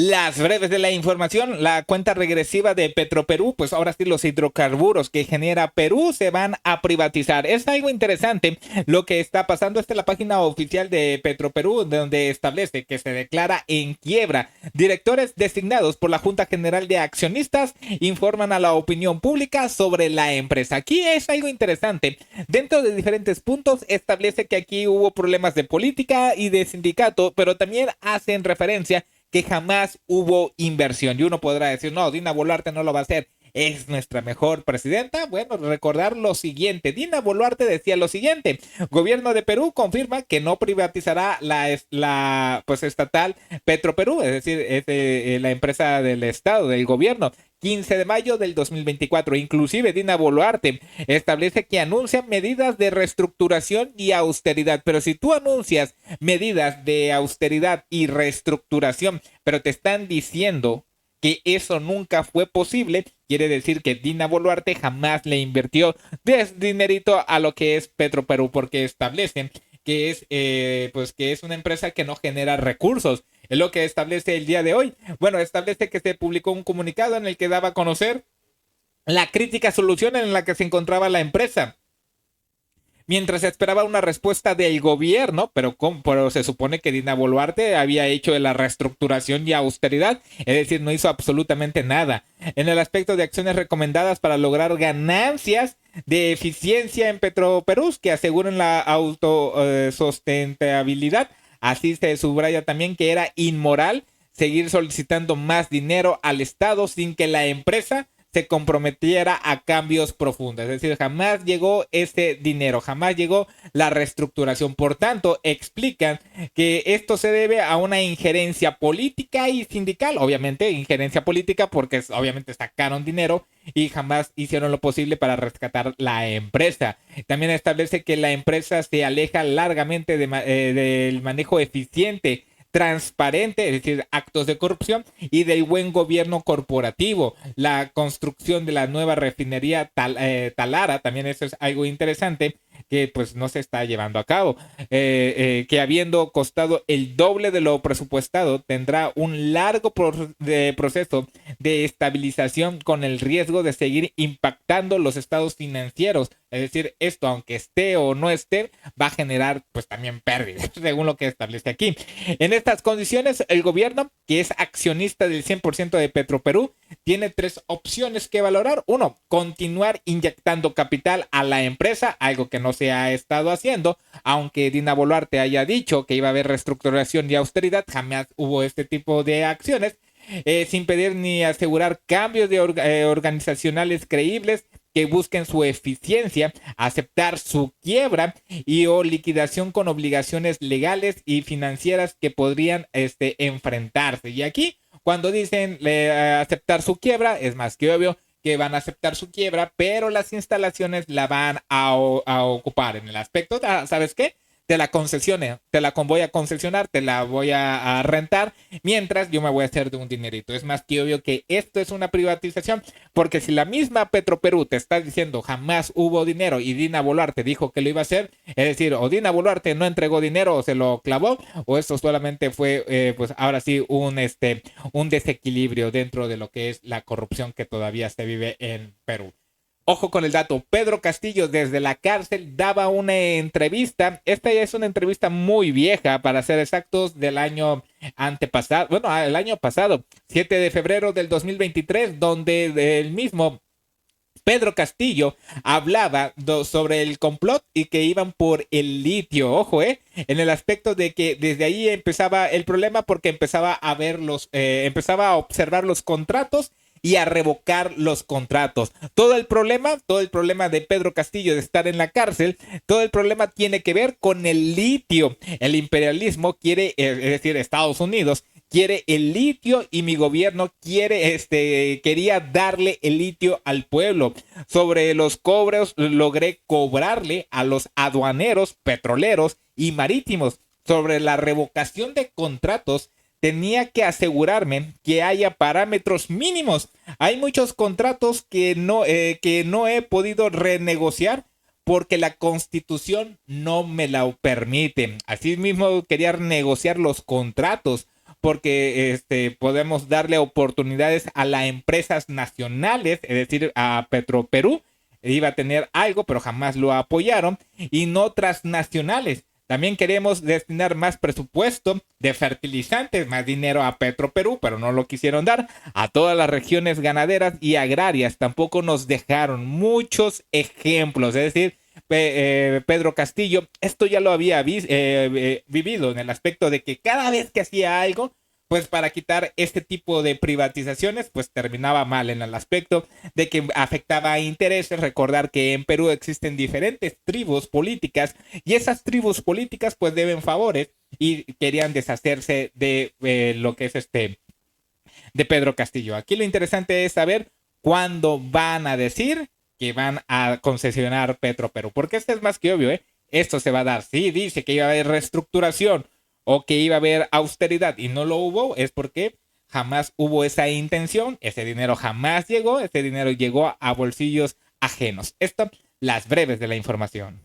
Las breves de la información, la cuenta regresiva de Petroperú, pues ahora sí los hidrocarburos que genera Perú se van a privatizar. Es algo interesante lo que está pasando. Esta es la página oficial de Petroperú, donde establece que se declara en quiebra. Directores designados por la Junta General de Accionistas informan a la opinión pública sobre la empresa. Aquí es algo interesante. Dentro de diferentes puntos establece que aquí hubo problemas de política y de sindicato, pero también hacen referencia que jamás hubo inversión. Y uno podrá decir, no, Dina Boluarte no lo va a hacer. ¿Es nuestra mejor presidenta? Bueno, recordar lo siguiente. Dina Boluarte decía lo siguiente. Gobierno de Perú confirma que no privatizará la pues estatal Petroperú, es decir, es la empresa del Estado, del gobierno. 15 de mayo del 2024. Inclusive Dina Boluarte establece que anuncia medidas de reestructuración y austeridad. Pero si tú anuncias medidas de austeridad y reestructuración, pero te están diciendo que eso nunca fue posible, quiere decir que Dina Boluarte jamás le invirtió dinerito a lo que es Petroperú, porque establecen que es, pues que es una empresa que no genera recursos. Es lo que establece el día de hoy. Bueno, establece que se publicó un comunicado en el que daba a conocer la crítica solución en la que se encontraba la empresa. Mientras esperaba una respuesta del gobierno, pero se supone que Dina Boluarte había hecho la reestructuración y austeridad, es decir, no hizo absolutamente nada. En el aspecto de acciones recomendadas para lograr ganancias de eficiencia en Petroperú que aseguren la autosustentabilidad, así se subraya también que era inmoral seguir solicitando más dinero al Estado sin que la empresa se comprometiera a cambios profundos. Es decir, jamás llegó ese dinero, jamás llegó la reestructuración. Por tanto, explican que esto se debe a una injerencia política y sindical. Obviamente, injerencia política porque obviamente sacaron dinero y jamás hicieron lo posible para rescatar la empresa. También establece que la empresa se aleja largamente del manejo eficiente, transparente, es decir, actos de corrupción y del buen gobierno corporativo. La construcción de la nueva refinería Talara, también eso es algo interesante que pues no se está llevando a cabo, que habiendo costado el doble de lo presupuestado, tendrá un largo proceso de estabilización con el riesgo de seguir impactando los estados financieros. Es decir, esto, aunque esté o no esté, va a generar pues también pérdidas, según lo que establece aquí. En estas condiciones, el gobierno, que es accionista del 100% de Petroperú, tiene tres opciones que valorar. Uno, continuar inyectando capital a la empresa, algo que no se ha estado haciendo, aunque Dina Boluarte haya dicho que iba a haber reestructuración y austeridad, jamás hubo este tipo de acciones, sin pedir ni asegurar cambios organizacionales creíbles que busquen su eficiencia, aceptar su quiebra y o liquidación con obligaciones legales y financieras que podrían enfrentarse. Y aquí, cuando dicen aceptar su quiebra, es más que obvio que van a aceptar su quiebra, pero las instalaciones la van a ocupar en el aspecto, ¿sabes qué? Te la concesione, voy a concesionar, te la voy a rentar, mientras yo me voy a hacer de un dinerito. Es más que obvio que esto es una privatización, porque si la misma Petroperú te está diciendo jamás hubo dinero y Dina Boluarte dijo que lo iba a hacer, es decir, o Dina Boluarte no entregó dinero o se lo clavó, o esto solamente fue, pues ahora sí, un desequilibrio dentro de lo que es la corrupción que todavía se vive en Perú. Ojo con el dato, Pedro Castillo desde la cárcel daba una entrevista, esta ya es una entrevista muy vieja para ser exactos del año antepasado, bueno, el año pasado, 7 de febrero del 2023, donde el mismo Pedro Castillo hablaba sobre el complot y que iban por el litio, ojo, en el aspecto de que desde ahí empezaba el problema porque empezaba a ver empezaba a observar los contratos y a revocar los contratos. Todo el problema de Pedro Castillo de estar en la cárcel, todo el problema tiene que ver con el litio. El imperialismo quiere, es decir, Estados Unidos quiere el litio y mi gobierno quería darle el litio al pueblo. Sobre los cobros logré cobrarle a los aduaneros, petroleros y marítimos. Sobre la revocación de contratos, tenía que asegurarme que haya parámetros mínimos. Hay muchos contratos que no he podido renegociar porque la Constitución no me la permite. Asimismo, quería negociar los contratos porque podemos darle oportunidades a las empresas nacionales, es decir, a Petroperú. Iba a tener algo, pero jamás lo apoyaron, y no transnacionales. También queremos destinar más presupuesto de fertilizantes, más dinero a Petroperú, pero no lo quisieron dar. A todas las regiones ganaderas y agrarias tampoco nos dejaron muchos ejemplos. Es decir, Pedro Castillo, esto ya lo había vivido en el aspecto de que cada vez que hacía algo, pues para quitar este tipo de privatizaciones, pues terminaba mal en el aspecto de que afectaba a intereses. Recordar que en Perú existen diferentes tribus políticas y esas tribus políticas pues deben favores y querían deshacerse de lo que es de Pedro Castillo. Aquí lo interesante es saber cuándo van a decir que van a concesionar Petroperú, porque esto es más que obvio, ¿eh? Esto se va a dar. Sí, dice que iba a haber reestructuración o que iba a haber austeridad y no lo hubo, es porque jamás hubo esa intención, ese dinero jamás llegó, ese dinero llegó a bolsillos ajenos. Esto, las breves de la información.